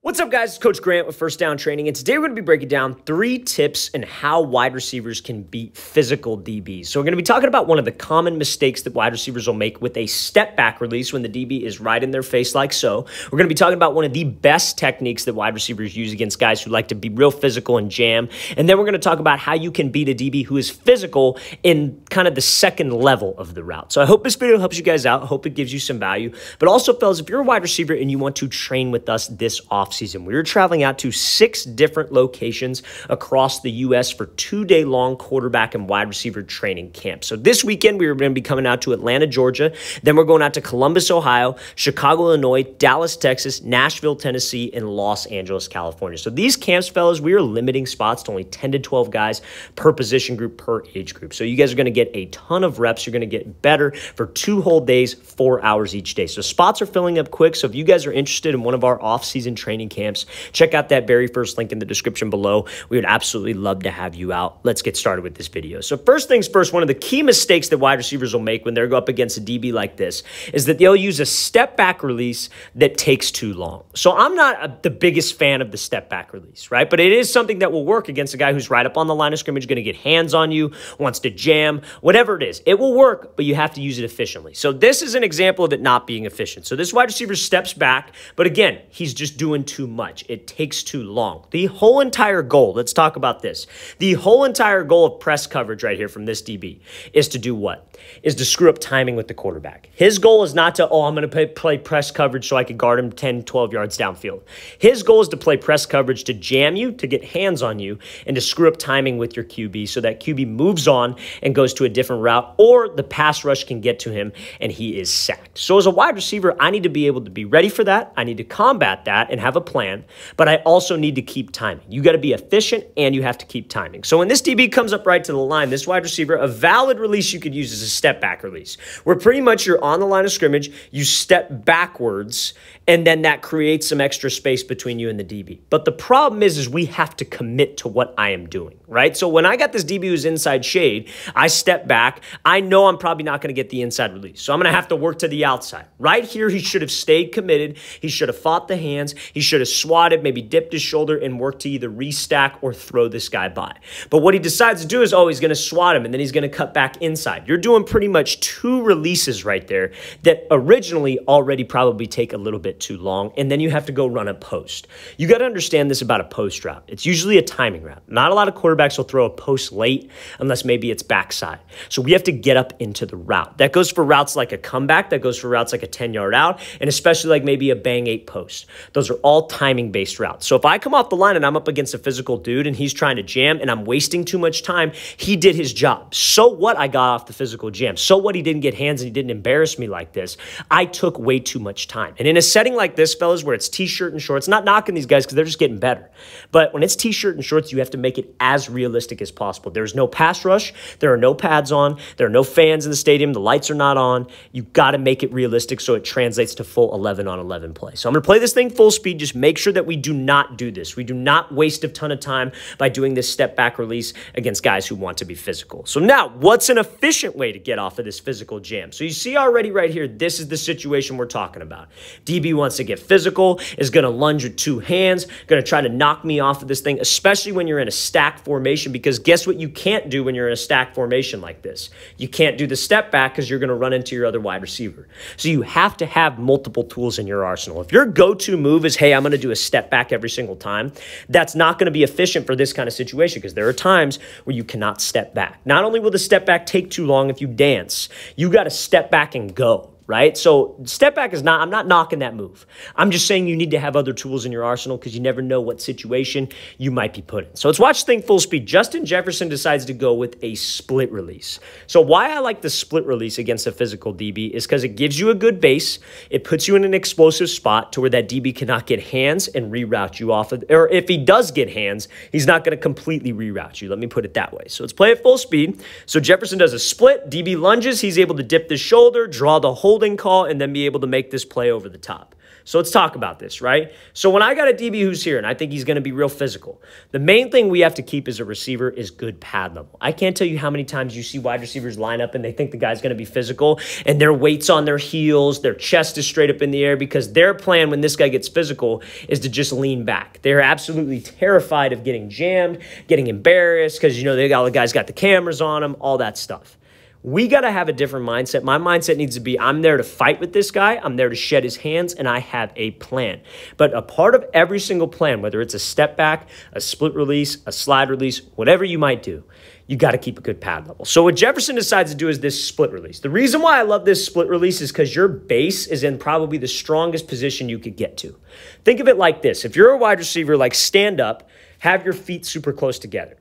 What's up, guys? It's Coach Grant with First Down Training, and today we're going to be breaking down 3 tips on how wide receivers can beat physical DBs. So we're going to be talking about one of the common mistakes that wide receivers will make with a step-back release when the DB is right in their face like so. We're going to be talking about one of the best techniques that wide receivers use against guys who like to be real physical and jam. And then we're going to talk about how you can beat a DB who is physical in kind of the second level of the route. So I hope this video helps you guys out. I hope it gives you some value. But also, fellas, if you're a wide receiver and you want to train with us this offseason, we were traveling out to 6 different locations across the U.S. for 2-day-long quarterback and wide receiver training camps. So this weekend, we were going to be coming out to Atlanta, Georgia. Then we're going out to Columbus, Ohio, Chicago, Illinois, Dallas, Texas, Nashville, Tennessee, and Los Angeles, California. So these camps, fellas, we are limiting spots to only 10 to 12 guys per position group, per age group. So you guys are going to get a ton of reps. You're going to get better for 2 whole days, 4 hours each day. So spots are filling up quick. So if you guys are interested in one of our off-season training camps, check out that very first link in the description below. We would absolutely love to have you out. Let's get started with this video. So first things first, one of the key mistakes that wide receivers will make when they're up against a DB like this is that they'll use a step back release that takes too long. So I'm not the biggest fan of the step back release, right? But it is something that will work against a guy who's right up on the line of scrimmage, going to get hands on you, wants to jam, whatever it is. It will work, but you have to use it efficiently. So this is an example of it not being efficient. So this wide receiver steps back, but again, he's just doing too much. It takes too long. The whole entire goal, let's talk about this. The whole entire goal of press coverage right here from this DB is to do what? Is to screw up timing with the quarterback. His goal is not to, I'm going to play press coverage so I can guard him 10, 12 yards downfield. His goal is to play press coverage to jam you, to get hands on you, and to screw up timing with your QB so that QB moves on and goes to a different route, or the pass rush can get to him and he is sacked. So as a wide receiver, I need to be able to be ready for that. I need to combat that and have a plan, but I also need to keep timing. You got to be efficient and you have to keep timing. So when this DB comes up right to the line, this wide receiver, a valid release you could use is a step back release, where pretty much you're on the line of scrimmage, you step backwards, and then that creates some extra space between you and the DB. But the problem is we have to commit to what I am doing, right? So when I got this DB who's inside shade, I step back. I know I'm probably not going to get the inside release. So I'm going to have to work to the outside. Right here, he should have stayed committed. He should have fought the hands. He should have swatted, maybe dipped his shoulder and worked to either restack or throw this guy by. But what he decides to do is, he's going to swat him, and then he's going to cut back inside. You're doing pretty much 2 releases right there that originally already probably take a little bit too long, and then you have to go run a post. You got to understand this about a post route. It's usually a timing route. Not a lot of quarterbacks will throw a post late unless maybe it's backside. So we have to get up into the route. That goes for routes like a comeback. That goes for routes like a 10-yard out, and especially like maybe a bang 8 post. Those are all timing-based routes. So if I come off the line and I'm up against a physical dude and he's trying to jam and I'm wasting too much time, he did his job. So what? I got off the physical jam. So what? He didn't get hands and he didn't embarrass me like this. I took way too much time. And in a setting like this, fellas, where it's t-shirt and shorts, not knocking these guys because they're just getting better. But when it's t-shirt and shorts, you have to make it as realistic as possible. There's no pass rush. There are no pads on. There are no fans in the stadium. The lights are not on. You got to make it realistic so it translates to full 11-on-11 play. So I'm going to play this thing full speed. Just make sure that we do not do this. We do not waste a ton of time by doing this step back release against guys who want to be physical. So now, what's an efficient way to get off of this physical jam? So you see already right here, this is the situation we're talking about. DB wants to get physical, is going to lunge with 2 hands, going to try to knock me off of this thing, especially when you're in a stack formation, because guess what you can't do when you're in a stack formation like this? You can't do the step back because you're going to run into your other wide receiver. So you have to have multiple tools in your arsenal. If your go-to move is, hey, I'm going to do a step back every single time, that's not going to be efficient for this kind of situation because there are times where you cannot step back. Not only will the step back take too long if you dance, you got to step back and go. Right? So step back is not, I'm not knocking that move. I'm just saying you need to have other tools in your arsenal because you never know what situation you might be put in. So let's watch the thing full speed. Justin Jefferson decides to go with a split release. So why I like the split release against a physical DB is because it gives you a good base. It puts you in an explosive spot to where that DB cannot get hands and reroute you off of, or if he does get hands, he's not going to completely reroute you. Let me put it that way. So let's play it full speed. So Jefferson does a split, DB lunges. He's able to dip the shoulder, draw the holding call, and then be able to make this play over the top. So let's talk about this, right? So when I got a DB who's here, and I think he's going to be real physical, the main thing we have to keep as a receiver is good pad level. I can't tell you how many times you see wide receivers line up and they think the guy's going to be physical, and their weight's on their heels, their chest is straight up in the air, because their plan when this guy gets physical is to just lean back. They're absolutely terrified of getting jammed, getting embarrassed, because, all the guys got the cameras on them, all that stuff. We got to have a different mindset. My mindset needs to be, I'm there to fight with this guy. I'm there to shed his hands, and I have a plan. But a part of every single plan, whether it's a step back, a split release, a slide release, whatever you might do, you got to keep a good pad level. So what Jefferson decides to do is this split release. The reason why I love this split release is because your base is in probably the strongest position you could get to. Think of it like this. If you're a wide receiver, stand up, have your feet super close together.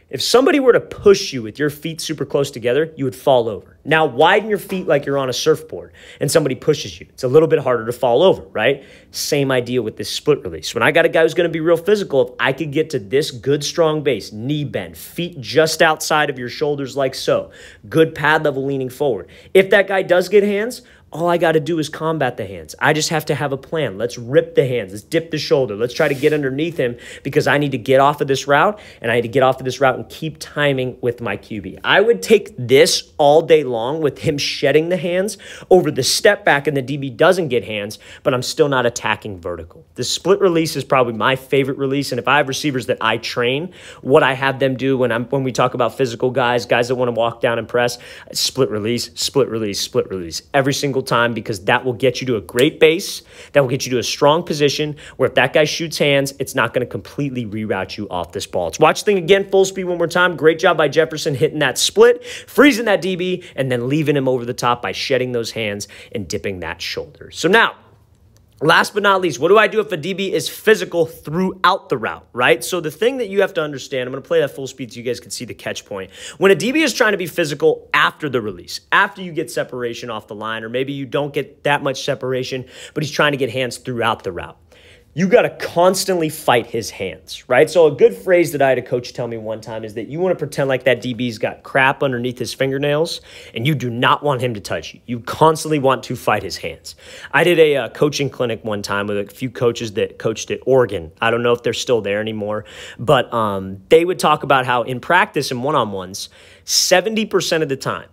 If somebody were to push you with your feet super close together, you would fall over. Now, widen your feet like you're on a surfboard and somebody pushes you. It's a little bit harder to fall over, right? Same idea with this split release. When I got a guy who's going to be real physical, if I could get to this good, strong base, knee bend, feet just outside of your shoulders like so, good pad level leaning forward. If that guy does get hands, all I got to do is combat the hands. I just have to have a plan. Let's rip the hands. Let's dip the shoulder. Let's try to get underneath him because I need to get off of this route, and I need to get off of this route and keep timing with my QB. I would take this all day long with him shedding the hands over the step back and the DB doesn't get hands, but I'm still not attacking vertical. The split release is probably my favorite release, and if I have receivers that I train, what I have them do when we talk about physical guys that want to walk down and press, split release, split release, split release. Every single time, because that will get you to a great base, that will get you to a strong position where if that guy shoots hands, it's not going to completely reroute you off this ball. Let's watch the thing again, full speed one more time. Great job by Jefferson hitting that split, freezing that DB, and then leaving him over the top by shedding those hands and dipping that shoulder. So now, last but not least, what do I do if a DB is physical throughout the route, right? So the thing that you have to understand, I'm going to play that full speed so you guys can see the catch point. When a DB is trying to be physical after the release, after you get separation off the line, or maybe you don't get that much separation, but he's trying to get hands throughout the route, you got to constantly fight his hands, right? So a good phrase that I had a coach tell me one time is that you want to pretend like that DB's got crap underneath his fingernails, and you do not want him to touch you. You constantly want to fight his hands. I did a coaching clinic one time with a few coaches that coached at Oregon. I don't know if they're still there anymore, but they would talk about how in practice and one-on-ones, 70% of the time,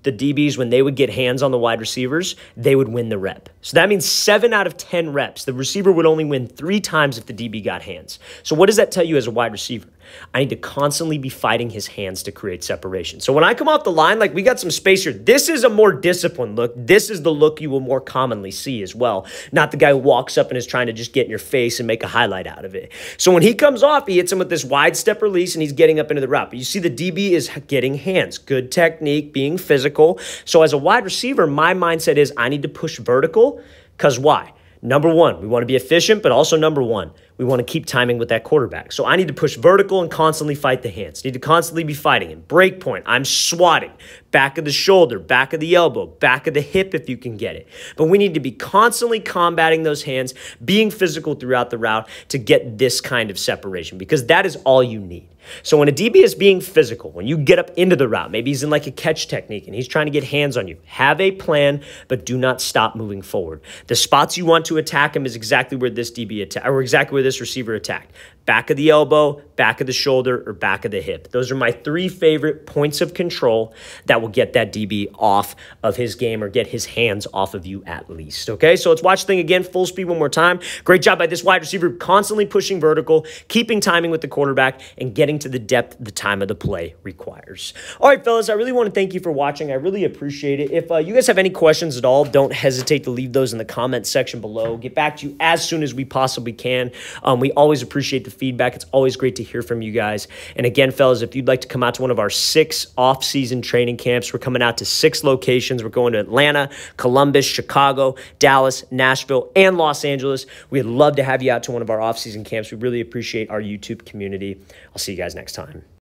the DBs, when they would get hands on the wide receivers, they would win the rep. So that means 7 out of 10 reps, the receiver would only win 3 times if the DB got hands. So what does that tell you as a wide receiver? I need to constantly be fighting his hands to create separation. So when I come off the line, we got some space here. This is a more disciplined look. This is the look you will more commonly see as well. Not the guy who walks up and is trying to just get in your face and make a highlight out of it. So when he comes off, he hits him with this wide step release and he's getting up into the route. But you see the DB is getting hands. Good technique, being physical. So as a wide receiver, my mindset is I need to push vertical because why? Number one, we want to be efficient, but also number one, we want to keep timing with that quarterback. So I need to push vertical and constantly fight the hands. Need to constantly be fighting him. Break point, I'm swatting. Back of the shoulder, back of the elbow, back of the hip if you can get it. But we need to be constantly combating those hands, being physical throughout the route to get this kind of separation because that is all you need. So when a DB is being physical, when you get up into the route, maybe he's in a catch technique and he's trying to get hands on you, have a plan, but do not stop moving forward. The spots you want to attack him is exactly where this DB attacked, or exactly where this receiver attacked. Back of the elbow, back of the shoulder, or back of the hip. Those are my 3 favorite points of control that will get that DB off of his game or get his hands off of you at least, okay? So let's watch the thing again, full speed one more time. Great job by this wide receiver, constantly pushing vertical, keeping timing with the quarterback, and getting to the depth the time of the play requires. All right, fellas, I really want to thank you for watching. I really appreciate it. If you guys have any questions at all, don't hesitate to leave those in the comment section below. Get back to you as soon as we possibly can. We always appreciate the feedback. It's always great to hear from you guys. And again, fellas, if you'd like to come out to one of our 6 off-season training camps, we're coming out to 6 locations. We're going to Atlanta, Columbus, Chicago, Dallas, Nashville, and Los Angeles. We'd love to have you out to one of our off-season camps. We really appreciate our YouTube community. I'll see you guys next time.